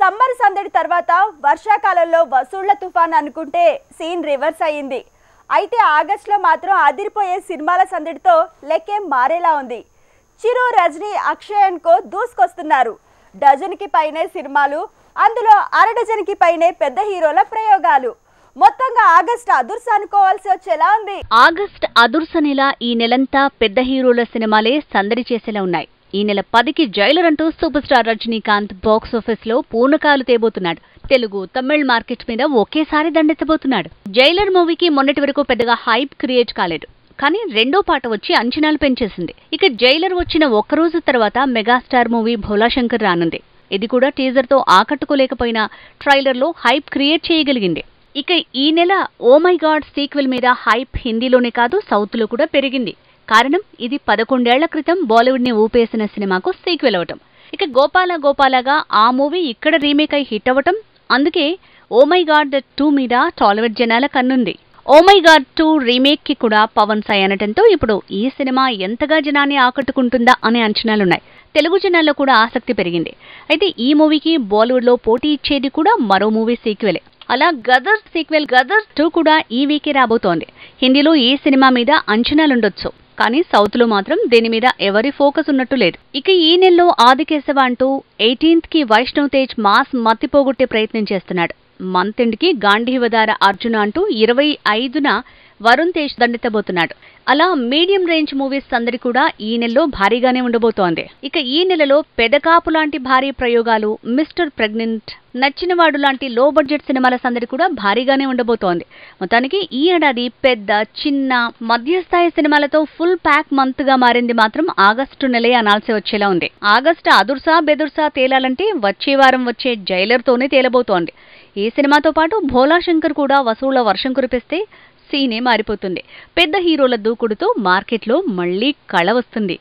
Summer సందడి తర్వాత వర్షాకాలంలో వసూళ్ల తుఫాన్ అనుకుంటే సీన్ రివర్స్ అయ్యింది. అయితే ఆగస్టులో మాత్రం అదిరిపోయే సినిమాల సందడితో లెక్కేం మారేలా ఉంది. చిరు, రజనీ, అక్షయ్ కో దూసుకొస్తున్నారు. డజన్కి పైనే సినిమాలు, అందులో అర డజన్కి పైనే పెద్ద హీరోల ప్రయోగాలు. మొత్తంగా ఆగస్ట్ అదుర్స అనుకోవాల్సి వచ్చేలా ఉంది. ఆగస్ట్ అదుర్స నెల ఈ నెలంతా పెద్ద హీరోల సినిమాలే సందడి చేసేలా ఉన్నాయి. ఈ నెల 10కి జైలర్ అంటూ super star Rajinikanth box office లో పూర్ణకాలు తేబోతున్నాడు. తెలుగు, తమిళ్ మార్కెట్ మీద ఒకేసారి దండెత్తబోతున్నాడు. జైలర్ మూవీకి మొన్నటి వరకు పెద్దగా హైప్ క్రియేట్ కాలేదు. కానీ రెండో పాట వచ్చి అంచనాలు పెంచేసింది. ఇక జైలర్ వచ్చిన ఒక్కరోజు తర్వాత మెగాస్టార్ మూవీ భోలాశంకర్ రానుంది. ఇది కూడా టీజర్ తో ఆకట్టుకోలేకపోయినా ట్రైలర్ లో హైప్ క్రియేట్ చేయగలిగింది. ఇక ఈ నెల ఓ మై గాడ్ సీక్వెల్ మీద హైప్ హిందీలోనే కాదు సౌత్ లో కూడా పెరిగింది. కారణం ఇది 11 ఏళ్ల క్రితం బాలీవుడ్ ని ఊపేసిన సినిమాకు సీక్వెల్ అవటం. ఇక గోపాల గోపాలగా ఆ మూవీ ఇక్కడ రీమేక్ అయి హిట్ అవ్వటం. అందుకే ఓ మై గాడ్ 2 మీద టాలీవుడ్ జనాల కన్నుంది. ఓ మై గాడ్ 2 రీమేక్ కి కూడా పవన్ సాయి అనటంతో ఇప్పుడు ఈ సినిమా ఎంతగా జనాన్ని ఆకట్టుకుంటుందా అనే అంచనాలున్నాయి. తెలుగు జనాల్లో కూడా ఆసక్తి పెరిగింది. అయితే ఈ మూవీకి బాలీవుడ్ లో పోటీ ఇచ్చేది కూడా మరో మూవీ సీక్వెలే. అలా గదర్ సీక్వెల్ గదర్ 2 కూడా ఈ వీకే రాబోతోంది. హిందీలో ఈ సినిమా మీద అంచనాలుండొచ్చు, కానీ సౌత్ లో మాత్రం దీని మీద ఎవరి ఫోకస్ ఉన్నట్టు లేదు. ఇక ఈ నెలలో ఆదికేశవ అంటూ 18th కి వైష్ణవ్ తేజ్ మాస్ మత్తిపోగొట్టే ప్రయత్నం చేస్తున్నాడు. మంత్ ఎండ్ కి గాంధీవదార అర్జున అంటూ 25న వరుణ్ తేజ్ దండెత్తబోతున్నాడు. అలా మీడియం రేంజ్ మూవీస్ సందడి కూడా ఈ నెలలో భారీగానే ఉండబోతోంది. ఇక ఈ నెలలో పెదకాపు లాంటి భారీ ప్రయోగాలు, మిస్టర్ ప్రెగ్నెంట్, నచ్చినవాడు లాంటి లో బడ్జెట్ సినిమాల సందడి కూడా భారీగానే ఉండబోతోంది. మొత్తానికి ఈ ఏడాది పెద్ద, చిన్న, మధ్యస్థాయి సినిమాలతో ఫుల్ ప్యాక్ మంత్ గా మారింది మాత్రం ఆగస్టు నెలే అనాల్సి వచ్చేలా ఉంది. ఆగస్టు అదుర్సా బెదుర్సా తేలాలంటే వచ్చే వారం వచ్చే జైలర్ తోనే తేలబోతోంది. ఈ సినిమాతో పాటు భోలాశంకర్ కూడా వసూళ్ల వర్షం కురిపిస్తే సీనే మారిపోతుంది. పెద్ద హీరోల దూకుడుతో మార్కెట్లో మళ్లీ కళ వస్తుంది.